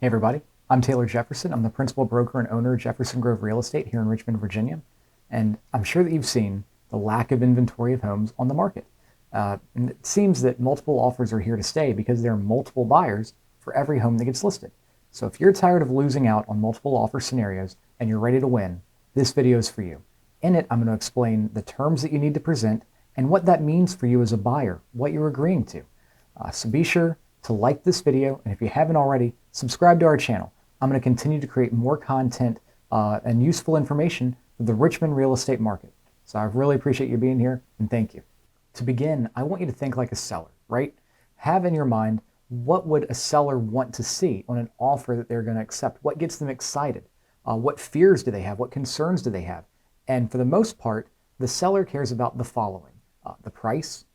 Hey everybody, I'm Taylor Jefferson. I'm the principal broker and owner of Jefferson Grove Real Estate here in Richmond, Virginia. And I'm sure that you've seen the lack of inventory of homes on the market. And it seems that multiple offers are here to stay because there are multiple buyers for every home that gets listed. So if you're tired of losing out on multiple offer scenarios and you're ready to win, this video is for you. In it, I'm going to explain the terms that you need to present and what that means for you as a buyer, what you're agreeing to. So be sure to like this video, and if you haven't already, subscribe to our channel. I'm going to continue to create more content and useful information for the Richmond real estate market. So I really appreciate you being here, and thank you. To begin, I want you to think like a seller, right? Have in your mind, what would a seller want to see on an offer that they're going to accept? What gets them excited? What fears do they have? What concerns do they have? And for the most part, the seller cares about the following: the price,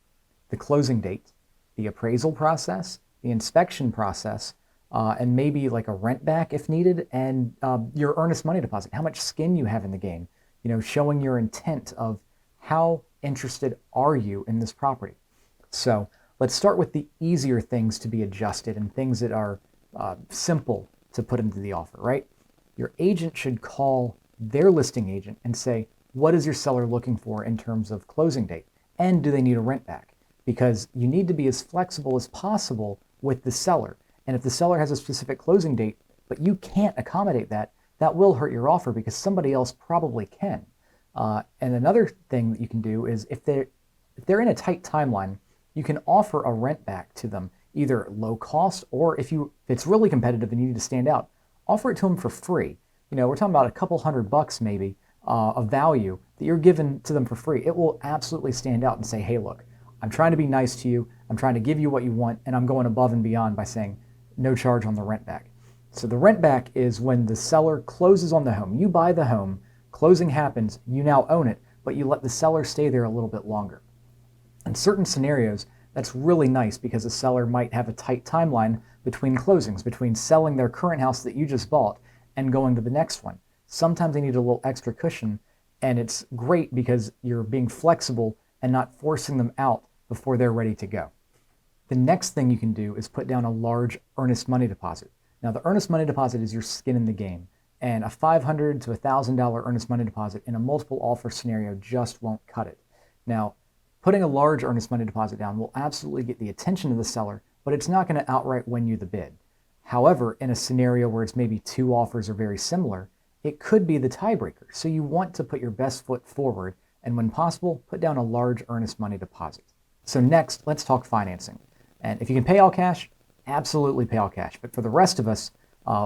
the closing date, the appraisal process, the inspection process, and maybe like a rent back if needed, and your earnest money deposit, how much skin you have in the game, showing your intent of how interested are you in this property. So let's start with the easier things to be adjusted and things that are simple to put into the offer, right? Your agent should call their listing agent and say, what is your seller looking for in terms of closing date? And do they need a rent back? Because you need to be as flexible as possible with the seller. And if the seller has a specific closing date, but you can't accommodate that, that will hurt your offer because somebody else probably can. And another thing that you can do is if they're in a tight timeline, you can offer a rent back to them, either low cost, or if it's really competitive and you need to stand out, offer it to them for free. We're talking about a couple $100 maybe of value that you're giving to them for free. It will absolutely stand out and say, hey, look, I'm trying to be nice to you. I'm trying to give you what you want, and I'm going above and beyond by saying no charge on the rent back. So the rent back is when the seller closes on the home. You buy the home, closing happens, you now own it, but you let the seller stay there a little bit longer. In certain scenarios, that's really nice because the seller might have a tight timeline between closings, between selling their current house that you just bought and going to the next one. Sometimes they need a little extra cushion, and it's great because you're being flexible and not forcing them out before they're ready to go. The next thing you can do is put down a large earnest money deposit. Now, the earnest money deposit is your skin in the game, and a $500 to $1,000 earnest money deposit in a multiple offer scenario just won't cut it. Now, putting a large earnest money deposit down will absolutely get the attention of the seller, but it's not going to outright win you the bid. However, in a scenario where it's maybe two offers are very similar, it could be the tiebreaker. So you want to put your best foot forward, and when possible, put down a large earnest money deposit. So next, let's talk financing. And if you can pay all cash, absolutely pay all cash. But for the rest of us,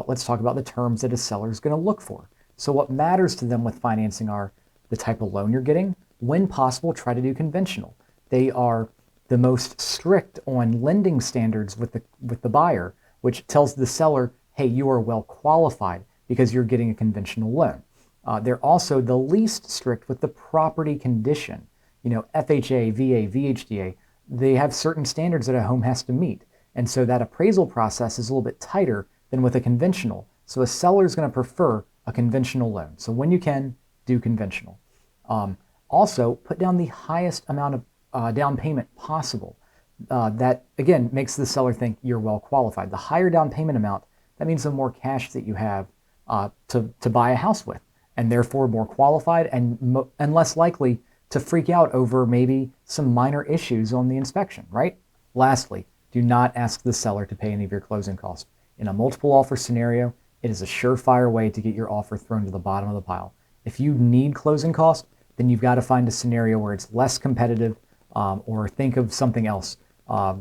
let's talk about the terms that a seller is going to look for. So what matters to them with financing are the type of loan you're getting. When possible, try to do conventional. They are the most strict on lending standards with the buyer, which tells the seller, hey, you are well qualified because you're getting a conventional loan. They're also the least strict with the property condition. FHA, VA, VHDA, they have certain standards that a home has to meet. And so that appraisal process is a little bit tighter than with a conventional. So a seller is going to prefer a conventional loan. So when you can, do conventional. Also, put down the highest amount of down payment possible. That, again, makes the seller think you're well qualified. The higher down payment amount, that means the more cash that you have to buy a house with, and therefore more qualified and less likely to freak out over maybe some minor issues on the inspection, right? Lastly, do not ask the seller to pay any of your closing costs. In a multiple offer scenario, it is a surefire way to get your offer thrown to the bottom of the pile. If you need closing costs, then you've got to find a scenario where it's less competitive, or think of something else.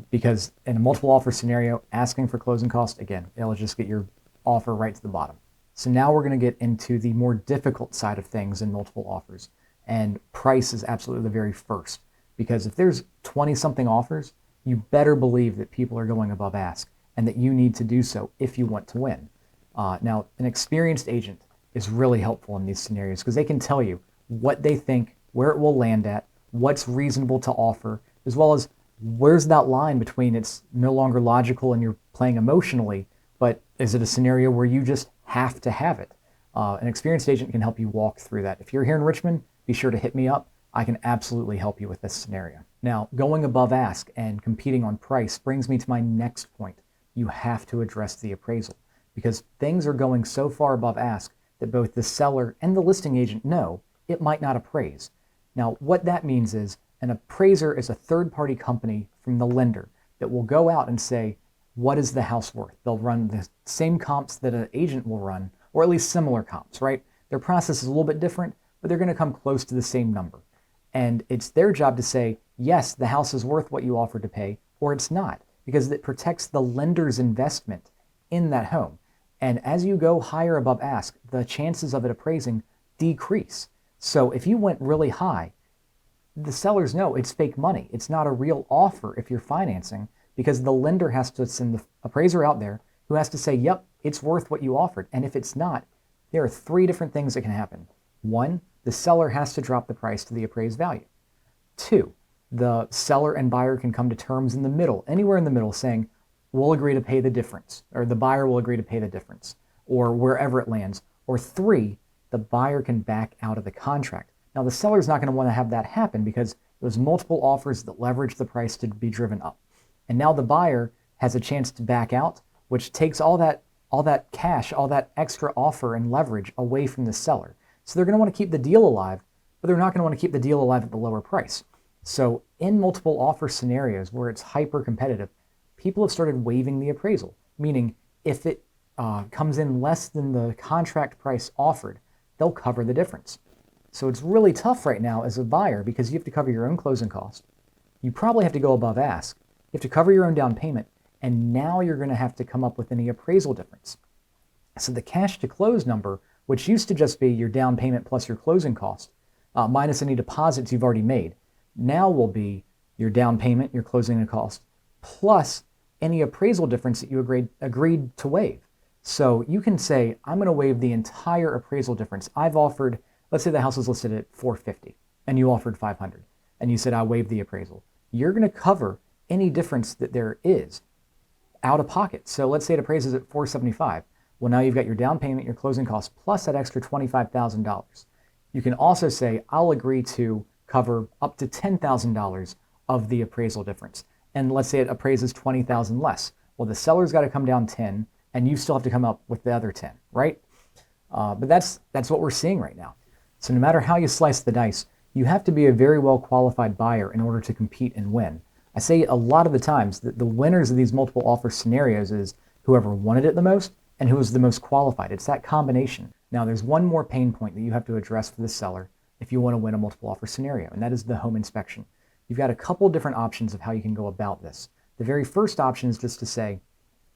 Because in a multiple offer scenario, asking for closing costs, again, it'll just get your offer right to the bottom. So now we're going to get into the more difficult side of things in multiple offers. And price is absolutely the very first. Because if there's 20-something offers, you better believe that people are going above ask and that you need to do so if you want to win. Now, an experienced agent is really helpful in these scenarios because they can tell you what they think, where it will land at, what's reasonable to offer, as well as where's that line between it's no longer logical and you're playing emotionally, but is it a scenario where you just have to have it? An experienced agent can help you walk through that. If you're here in Richmond, be sure to hit me up. I can absolutely help you with this scenario. Now, going above ask and competing on price brings me to my next point. You have to address the appraisal because things are going so far above ask that both the seller and the listing agent know it might not appraise. Now, what that means is an appraiser is a third-party company from the lender that will go out and say, what is the house worth? They'll run the same comps that an agent will run, or at least similar comps, right? Their process is a little bit different, but they're going to come close to the same number. And it's their job to say, yes, the house is worth what you offered to pay, or it's not, because it protects the lender's investment in that home. And as you go higher above ask, the chances of it appraising decrease. So if you went really high, the sellers know it's fake money. It's not a real offer if you're financing, because the lender has to send the appraiser out there who has to say, yep, it's worth what you offered. And if it's not, there are 3 different things that can happen. 1, the seller has to drop the price to the appraised value. 2, the seller and buyer can come to terms in the middle, anywhere in the middle, saying, we'll agree to pay the difference, or the buyer will agree to pay the difference, or wherever it lands. Or 3, the buyer can back out of the contract. Now, the seller's not going to want to have that happen because it was multiple offers that leverage the price to be driven up. And now the buyer has a chance to back out, which takes all that cash, all that extra offer and leverage away from the seller. So they're going to want to keep the deal alive, but they're not going to want to keep the deal alive at the lower price. So in multiple offer scenarios where it's hyper competitive, people have started waiving the appraisal, meaning if it comes in less than the contract price offered, they'll cover the difference. So it's really tough right now as a buyer because you have to cover your own closing cost. You probably have to go above ask. You have to cover your own down payment, and now you're going to have to come up with any appraisal difference. So the cash to close number, which used to just be your down payment plus your closing cost, minus any deposits you've already made, now will be your down payment, your closing cost, plus any appraisal difference that you agreed to waive. So you can say, I'm going to waive the entire appraisal difference. I've offered, let's say the house is listed at $450 and you offered $500 and you said, I waive the appraisal. You're going to cover any difference that there is out of pocket. So let's say it appraises at $475. Well, now you've got your down payment, your closing costs, plus that extra $25,000. You can also say, I'll agree to cover up to $10,000 of the appraisal difference. And let's say it appraises $20,000 less. Well, the seller's got to come down 10 and you still have to come up with the other 10, right? But that's what we're seeing right now. So no matter how you slice the dice, you have to be a very well qualified buyer in order to compete and win. I say a lot of the times that the winners of these multiple offer scenarios is whoever wanted it the most and who was the most qualified. It's that combination. Now, there's one more pain point that you have to address for the seller if you want to win a multiple offer scenario, and that is the home inspection. You've got a couple different options of how you can go about this. The very first option is just to say,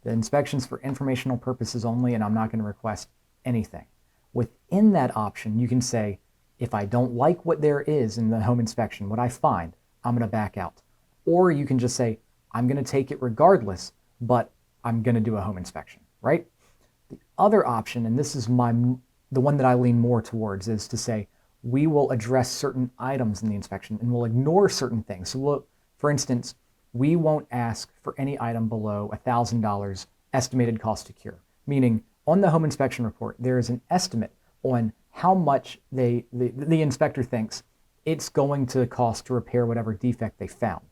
the inspection's for informational purposes only, and I'm not going to request anything. Within that option, you can say, if I don't like what there is in the home inspection, what I find, I'm going to back out. Or you can just say, I'm going to take it regardless, but I'm going to do a home inspection, right? The other option, and this is the one that I lean more towards, is to say, we will address certain items in the inspection and we'll ignore certain things. So for instance, we won't ask for any item below $1,000 estimated cost to cure, meaning on the home inspection report, there is an estimate on how much the inspector thinks it's going to cost to repair whatever defect they found.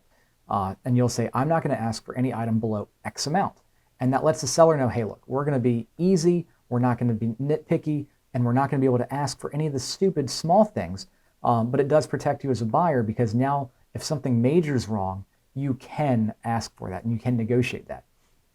And you'll say, I'm not going to ask for any item below X amount. And that lets the seller know, hey, look, we're going to be easy, we're not going to be nitpicky, and we're not going to be able to ask for any of the stupid small things. But it does protect you as a buyer because now if something major is wrong, you can ask for that and you can negotiate that.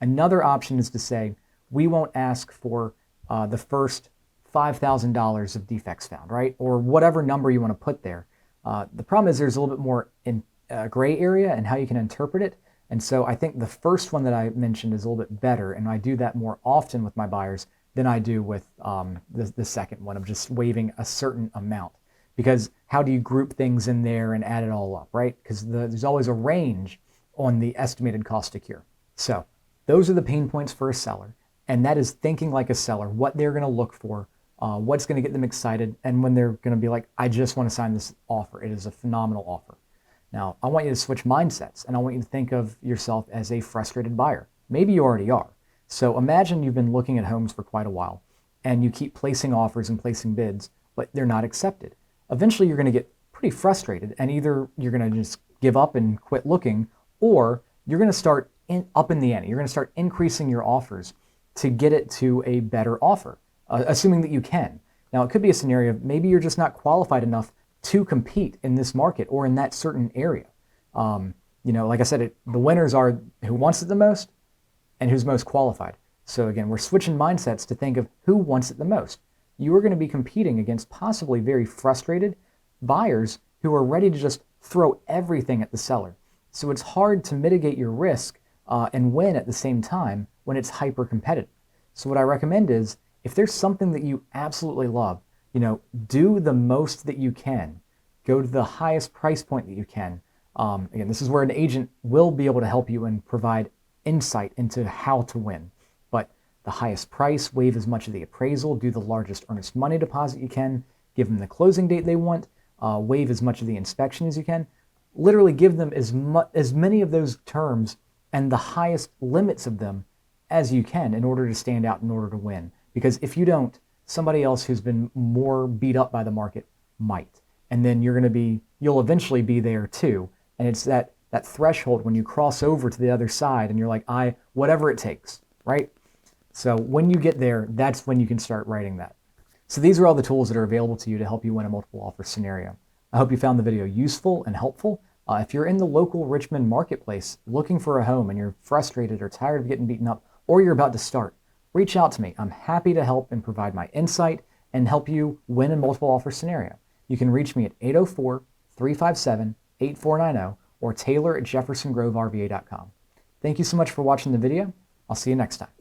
Another option is to say, we won't ask for the first $5,000 of defects found, right? Or whatever number you want to put there. The problem is there's a little bit more in gray area and how you can interpret it. And so I think the first one that I mentioned is a little bit better, and I do that more often with my buyers than I do with the second one of just waiving a certain amount. Because how do you group things in there and add it all up, right? Because there's always a range on the estimated cost to cure. So those are the pain points for a seller, and that is thinking like a seller, what they're going to look for, what's going to get them excited, and when they're going to be like, I just want to sign this offer. It is a phenomenal offer. Now, I want you to switch mindsets, and I want you to think of yourself as a frustrated buyer. Maybe you already are. So imagine you've been looking at homes for quite a while, and you keep placing offers and placing bids, but they're not accepted. Eventually, you're going to get pretty frustrated, and either you're going to just give up and quit looking, or you're going to start up in the ante. You're going to start increasing your offers to get it to a better offer, assuming that you can. Now, it could be a scenario of maybe you're just not qualified enough to compete in this market or in that certain area. Like I said, the winners are who wants it the most and who's most qualified. So again, we're switching mindsets to think of who wants it the most. You are going to be competing against possibly very frustrated buyers who are ready to just throw everything at the seller. So it's hard to mitigate your risk and win at the same time when it's hyper competitive. So what I recommend is, if there's something that you absolutely love, do the most that you can. Go to the highest price point that you can. Again, this is where an agent will be able to help you and provide insight into how to win. But the highest price, waive as much of the appraisal, do the largest earnest money deposit you can, give them the closing date they want, waive as much of the inspection as you can. Literally give them as many of those terms and the highest limits of them as you can in order to stand out, in order to win. Because if you don't, somebody else who's been more beat up by the market might. And then you'll eventually be there too. And it's that threshold when you cross over to the other side and you're like, whatever it takes, right? So when you get there, that's when you can start writing that. So these are all the tools that are available to you to help you win a multiple offer scenario. I hope you found the video useful and helpful. If you're in the local Richmond marketplace looking for a home and you're frustrated or tired of getting beaten up, or you're about to start, reach out to me. I'm happy to help and provide my insight and help you win a multiple offer scenario. You can reach me at 804-357-8490 or Taylor at jeffersongroverva.com. Thank you so much for watching the video. I'll see you next time.